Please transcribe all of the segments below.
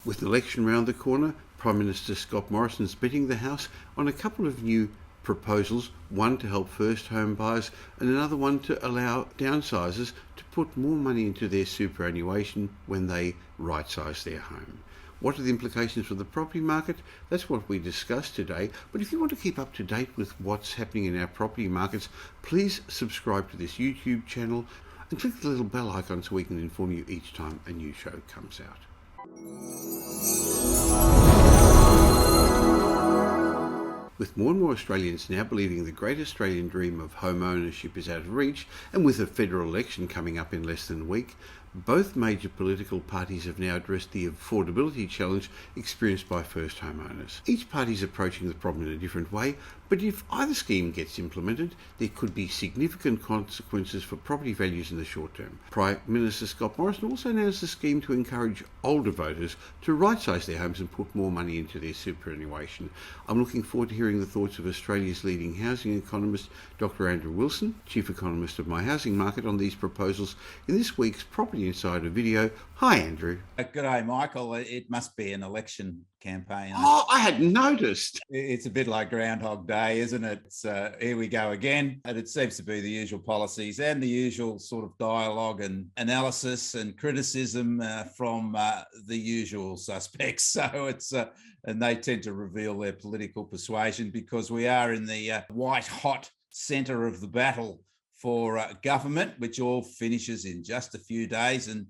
With the election round the corner, Prime Minister Scott Morrison is betting the House on a couple of new proposals, one to help first home buyers and another one to allow downsizers to put more money into their superannuation when they right-size their home. What are the implications for the property market? That's what we discussed today. But if you want to keep up to date with what's happening in our property markets, please subscribe to this YouTube channel and click the little bell icon so we can inform you each time a new show comes out. With more and more Australians now believing the great Australian dream of home ownership is out of reach, and with a federal election coming up in less than a week, both major political parties have now addressed the affordability challenge experienced by first homeowners. Each party is approaching the problem in a different way, but if either scheme gets implemented, there could be significant consequences for property values in the short term. Prime Minister Scott Morrison also announced a scheme to encourage older voters to right-size their homes and put more money into their superannuation. I'm looking forward to hearing the thoughts of Australia's leading housing economist, Dr. Andrew Wilson, Chief Economist of My Housing Market, on these proposals in this week's Property Insider video. Hi, Andrew. Good day, Michael. It must be an election campaign. Oh, I hadn't noticed. It's a bit like Groundhog Day, isn't it? Here we go again. And it seems to be the usual policies and the usual sort of dialogue and analysis and criticism from the usual suspects. So and they tend to reveal their political persuasion because we are in the white hot centre of the battle for government, which all finishes in just a few days, and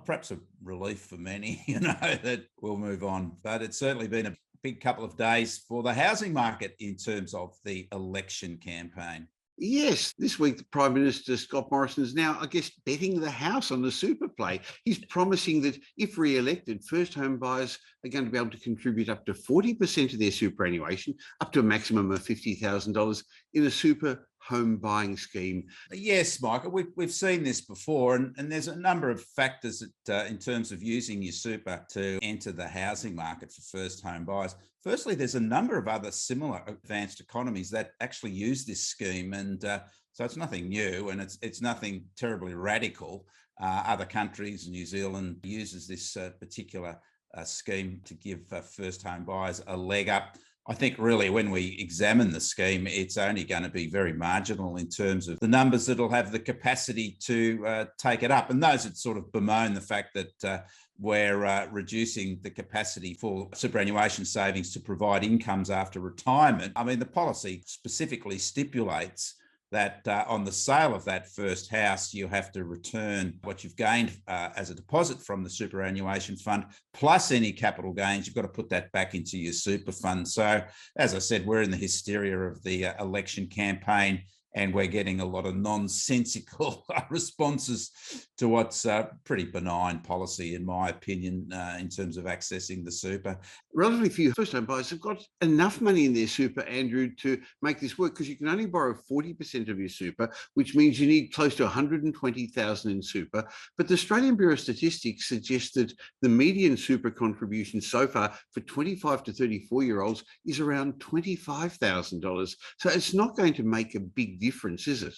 perhaps a relief for many, that we'll move on. But it's certainly been a big couple of days for the housing market in terms of the election campaign. Yes, this week the Prime Minister Scott Morrison is now, I guess, betting the house on the super play. He's promising that if re-elected, first home buyers are going to be able to contribute up to 40% of their superannuation, up to a maximum of $50,000 in a super home buying scheme. Yes, Michael, we've seen this before, and there's a number of factors that, in terms of using your super to enter the housing market for first home buyers. Firstly, there's a number of other similar advanced economies that actually use this scheme, and so it's nothing new, and it's nothing terribly radical. Other countries, New Zealand uses this particular scheme to give first home buyers a leg up. I think really when we examine the scheme, it's only going to be very marginal in terms of the numbers that'll have the capacity to take it up. And those that sort of bemoan the fact that we're reducing the capacity for superannuation savings to provide incomes after retirement. I mean, the policy specifically stipulates that on the sale of that first house, you have to return what you've gained as a deposit from the superannuation fund, plus any capital gains. You've got to put that back into your super fund. So, as I said, we're in the hysteria of the election campaign, and we're getting a lot of nonsensical responses to what's a pretty benign policy, in my opinion, in terms of accessing the super. Relatively few first-home buyers have got enough money in their super, Andrew, to make this work, because you can only borrow 40% of your super, which means you need close to 120,000 in super. But the Australian Bureau of Statistics suggests that the median super contribution so far for 25 to 34-year-olds is around $25,000. So it's not going to make a big difference, is it?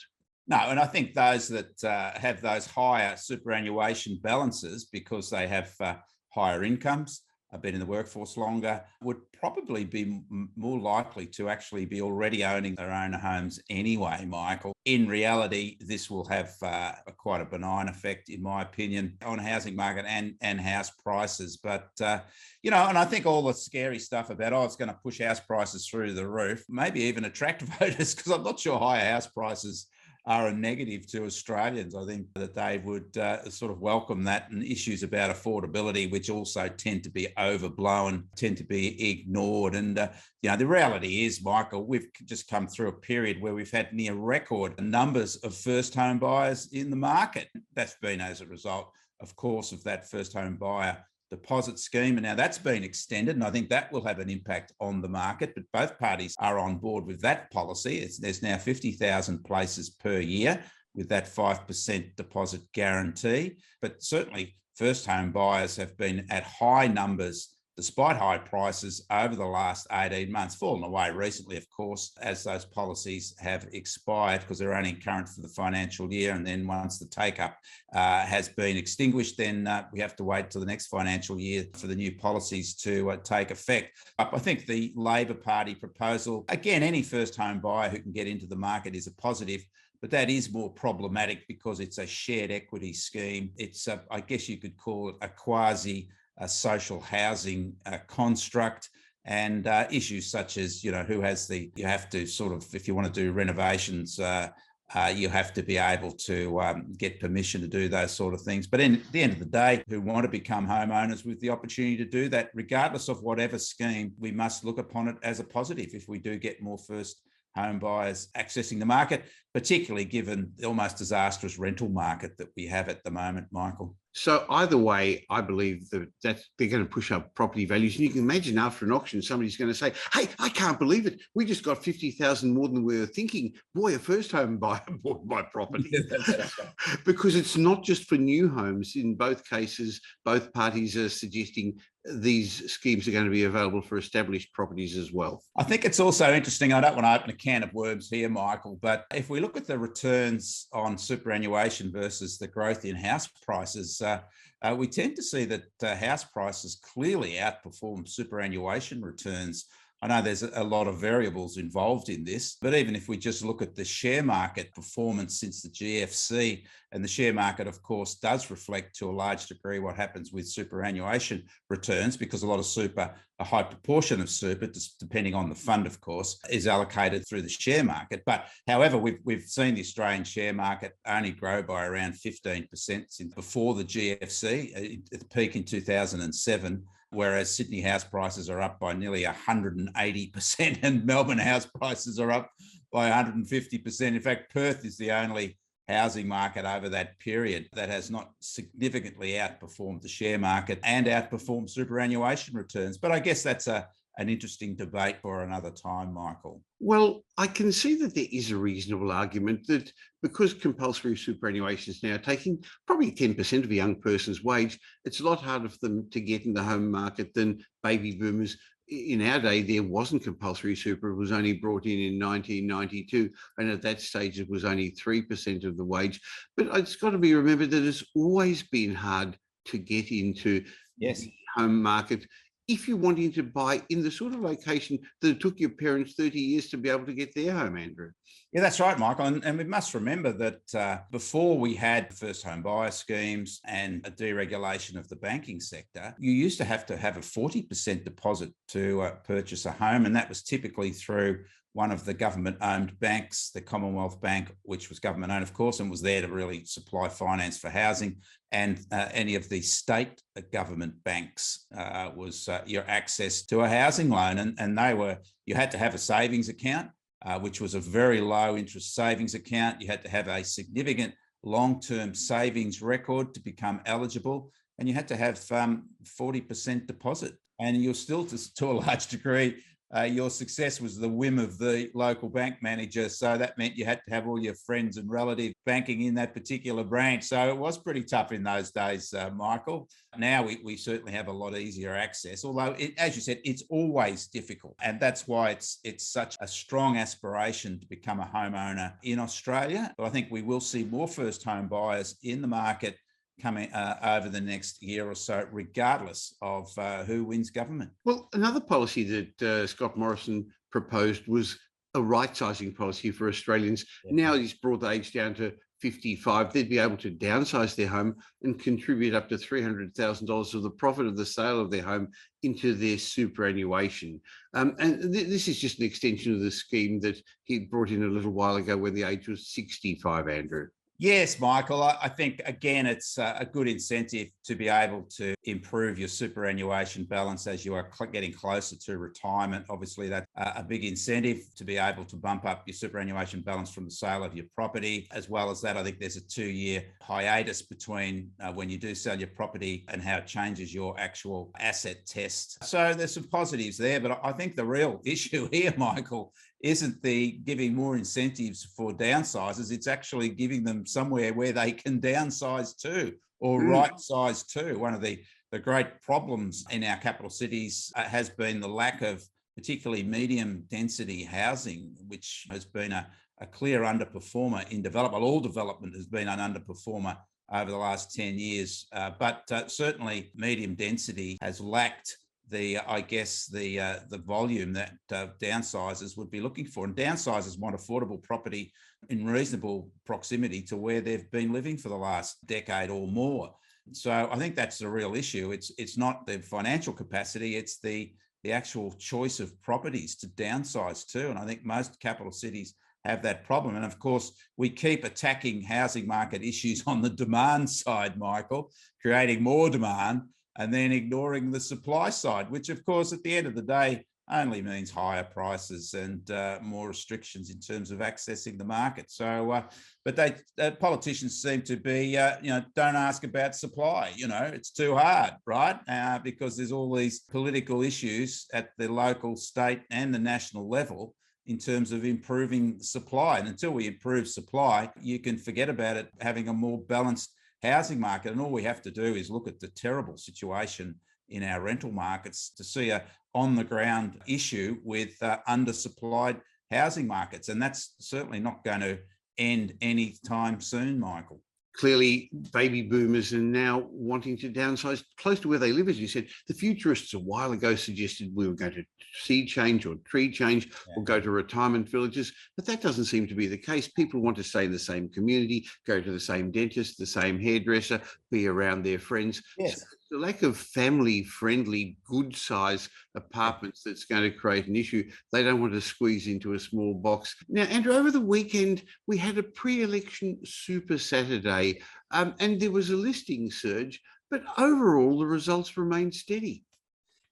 No, and I think those that have those higher superannuation balances because they have higher incomes, have been in the workforce longer, would probably be more likely to actually be already owning their own homes anyway, Michael. In reality, this will have quite a benign effect, in my opinion, on housing market and house prices. But, and I think all the scary stuff about, it's going to push house prices through the roof, maybe even attract voters, because I'm not sure higher house prices are a negative to Australians. I think that they would sort of welcome that, and issues about affordability, which also tend to be overblown, tend to be ignored. And, the reality is, Michael, we've just come through a period where we've had near record numbers of first home buyers in the market. That's been as a result, of course, of that first home buyer deposit scheme. And now that's been extended, and I think that will have an impact on the market. But both parties are on board with that policy. There's now 50,000 places per year with that 5% deposit guarantee. But certainly first home buyers have been at high numbers despite high prices over the last 18 months, fallen away recently, of course, as those policies have expired because they're only current for the financial year. And then once the take-up has been extinguished, then we have to wait till the next financial year for the new policies to take effect. I think the Labor Party proposal, again, any first home buyer who can get into the market is a positive, but that is more problematic because it's a shared equity scheme. It's, I guess you could call it a quasi social housing construct, and issues such as, you have to sort of, if you want to do renovations, you have to be able to get permission to do those sort of things. But at the end of the day, who want to become homeowners with the opportunity to do that, regardless of whatever scheme, we must look upon it as a positive if we do get more first home buyers accessing the market, particularly given the almost disastrous rental market that we have at the moment, Michael. So either way, I believe that they're going to push up property values. And you can imagine after an auction, somebody's going to say, hey, I can't believe it. We just got 50,000 more than we were thinking. Boy, a first home buyer bought my property. Yeah, that's right. Because it's not just for new homes. In both cases, both parties are suggesting these schemes are going to be available for established properties as well. I think it's also interesting, I don't want to open a can of worms here, Michael, but if we look at the returns on superannuation versus the growth in house prices, we tend to see that house prices clearly outperform superannuation returns. I know there's a lot of variables involved in this, but even if we just look at the share market performance since the GFC, and the share market, of course, does reflect to a large degree what happens with superannuation returns, because a high proportion of super, just depending on the fund, of course, is allocated through the share market. But however, we've seen the Australian share market only grow by around 15% since before the GFC, at the peak in 2007. Whereas Sydney house prices are up by nearly 180% and Melbourne house prices are up by 150%. In fact, Perth is the only housing market over that period that has not significantly outperformed the share market and outperformed superannuation returns. But I guess that's an interesting debate for another time, Michael. Well, I can see that there is a reasonable argument that because compulsory superannuation is now taking probably 10% of a young person's wage, it's a lot harder for them to get in the home market than baby boomers. In our day, there wasn't compulsory super. It was only brought in 1992. And at that stage, it was only 3% of the wage. But it's got to be remembered that it's always been hard to get into the home market if you're wanting to buy in the sort of location that it took your parents 30 years to be able to get their home, Andrew. Yeah, that's right, Michael. And we must remember that before we had first home buyer schemes and a deregulation of the banking sector, you used to have a 40% deposit to purchase a home. And that was typically through one of the government-owned banks, the Commonwealth Bank, which was government-owned, of course, and was there to really supply finance for housing. And any of the state government banks was your access to a housing loan. And you had to have a savings account, which was a very low interest savings account. You had to have a significant long-term savings record to become eligible, and you had to have 40% deposit. And you're still, to a large degree, your success was the whim of the local bank manager. So that meant you had to have all your friends and relatives banking in that particular branch. So it was pretty tough in those days, Michael. Now we certainly have a lot easier access, although, as you said, it's always difficult. And that's why it's such a strong aspiration to become a homeowner in Australia. But I think we will see more first home buyers in the market coming over the next year or so, regardless of who wins government. Well, another policy that Scott Morrison proposed was a right-sizing policy for Australians. Yeah. Now he's brought the age down to 55. They'd be able to downsize their home and contribute up to $300,000 of the profit of the sale of their home into their superannuation. And this is just an extension of the scheme that he brought in a little while ago when the age was 65, Andrew. Yes, Michael, I think, again, it's a good incentive to be able to improve your superannuation balance as you are getting closer to retirement. Obviously, that's a big incentive to be able to bump up your superannuation balance from the sale of your property. As well as that, I think there's a 2-year hiatus between when you do sell your property and how it changes your actual asset test. So there's some positives there, but I think the real issue here, Michael, isn't the giving more incentives for downsizers. It's actually giving them somewhere where they can downsize to or right size to. One of the the great problems in our capital cities has been the lack of particularly medium density housing, which has been a clear underperformer in development. All development has been an underperformer over the last 10 years, but certainly medium density has lacked the volume that downsizers would be looking for. And downsizers want affordable property in reasonable proximity to where they've been living for the last decade or more. So I think that's the real issue. It's not the financial capacity, it's the actual choice of properties to downsize to. And I think most capital cities have that problem. And of course, we keep attacking housing market issues on the demand side, Michael, creating more demand and then ignoring the supply side, which of course, at the end of the day, only means higher prices and more restrictions in terms of accessing the market. So, but politicians seem to be, don't ask about supply. It's too hard, right? Because there's all these political issues at the local, state, and the national level in terms of improving supply. And until we improve supply, you can forget about it having a more balanced housing market. And all we have to do is look at the terrible situation in our rental markets to see a on-the-ground issue with undersupplied housing markets. And that's certainly not going to end anytime soon, Michael. Clearly, baby boomers are now wanting to downsize close to where they live, as you said. The futurists a while ago suggested we were going to sea change or tree change or go to retirement villages, but that doesn't seem to be the case. People want to stay in the same community, go to the same dentist, the same hairdresser, be around their friends. Yes. So the lack of family-friendly, good-size apartments that's going to create an issue. They don't want to squeeze into a small box. Now, Andrew, over the weekend, we had a pre-election Super Saturday, and there was a listing surge, but overall, the results remained steady.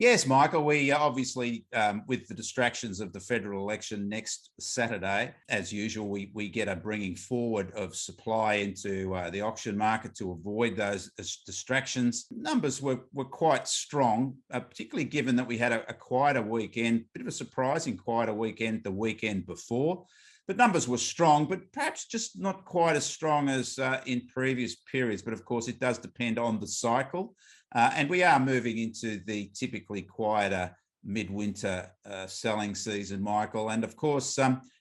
Yes, Michael, we obviously, with the distractions of the federal election next Saturday, as usual, we get a bringing forward of supply into the auction market to avoid those distractions. Numbers were quite strong, particularly given that we had a quieter weekend, bit of a surprising quieter weekend the weekend before. But numbers were strong, but perhaps just not quite as strong as in previous periods. But of course, it does depend on the cycle. And we are moving into the typically quieter midwinter selling season, Michael. And of course,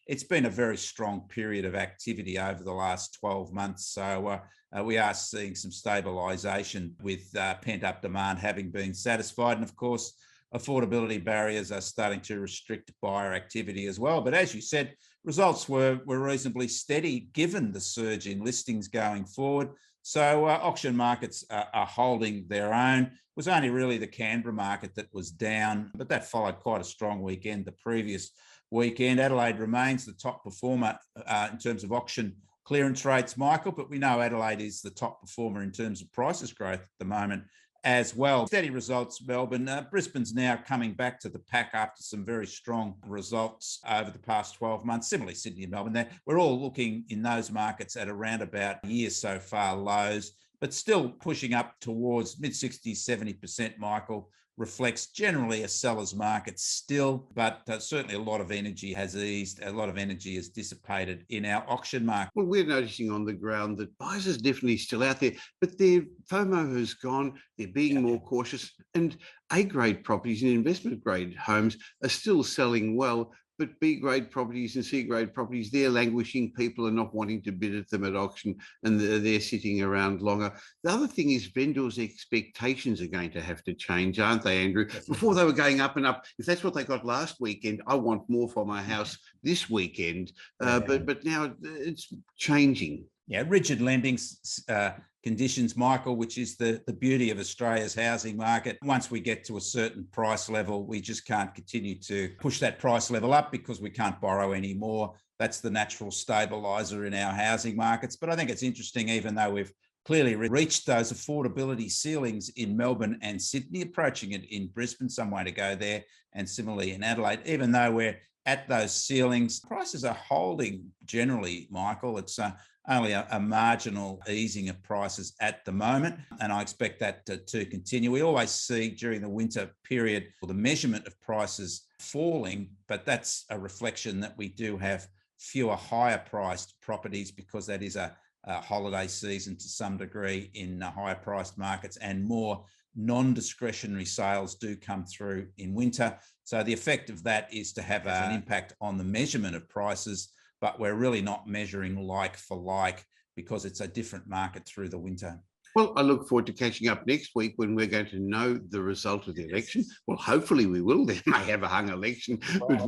it's been a very strong period of activity over the last 12 months. So we are seeing some stabilisation with pent-up demand having been satisfied. And of course, affordability barriers are starting to restrict buyer activity as well. But as you said, results were reasonably steady given the surge in listings going forward. So auction markets are holding their own. It was only really the Canberra market that was down, but that followed quite a strong weekend the previous weekend. Adelaide remains the top performer in terms of auction clearance rates, Michael, but we know Adelaide is the top performer in terms of prices growth at the moment as well. Steady results, Melbourne. Brisbane's now coming back to the pack after some very strong results over the past 12 months. Similarly, Sydney and Melbourne. We're all looking in those markets at around about years so far lows, but still pushing up towards mid-60s, 70%, Michael. Reflects generally a seller's market still, but certainly a lot of energy has eased, a lot of energy is dissipated in our auction market. Well, we're noticing on the ground that buyers are definitely still out there, but their FOMO has gone, they're being more cautious, and A-grade properties and investment-grade homes are still selling well, but B-grade properties and C-grade properties, they're languishing. People are not wanting to bid at them at auction, and they're sitting around longer. The other thing is vendors' expectations are going to have to change, aren't they, Andrew? Before they were going up and up. If that's what they got last weekend, I want more for my house this weekend. But now it's changing. Yeah, rigid lending conditions, Michael, which is the beauty of Australia's housing market. Once we get to a certain price level, we just can't continue to push that price level up because we can't borrow anymore. That's the natural stabiliser in our housing markets. But I think it's interesting, even though we've clearly reached those affordability ceilings in Melbourne and Sydney, approaching it in Brisbane, some way to go there, and similarly in Adelaide, even though we're at those ceilings, prices are holding generally, Michael. It's only a marginal easing of prices at the moment, and I expect that to continue. We always see during the winter period the measurement of prices falling, but that's a reflection that we do have fewer higher priced properties because that is a holiday season to some degree in higher priced markets, and more non-discretionary sales do come through in winter. So the effect of that is to have an impact on the measurement of prices, but we're really not measuring like for like because it's a different market through the winter. Well, I look forward to catching up next week when we're going to know the result of the election. Well, hopefully we will. They may have a hung election, but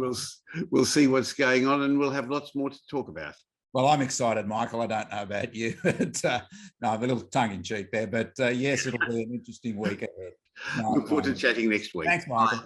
we'll see what's going on and we'll have lots more to talk about. Well, I'm excited, Michael. I don't know about you, but no, I'm a little tongue-in-cheek there. But yes, it'll be an interesting week ahead. Look forward to chatting next week. Thanks, Michael.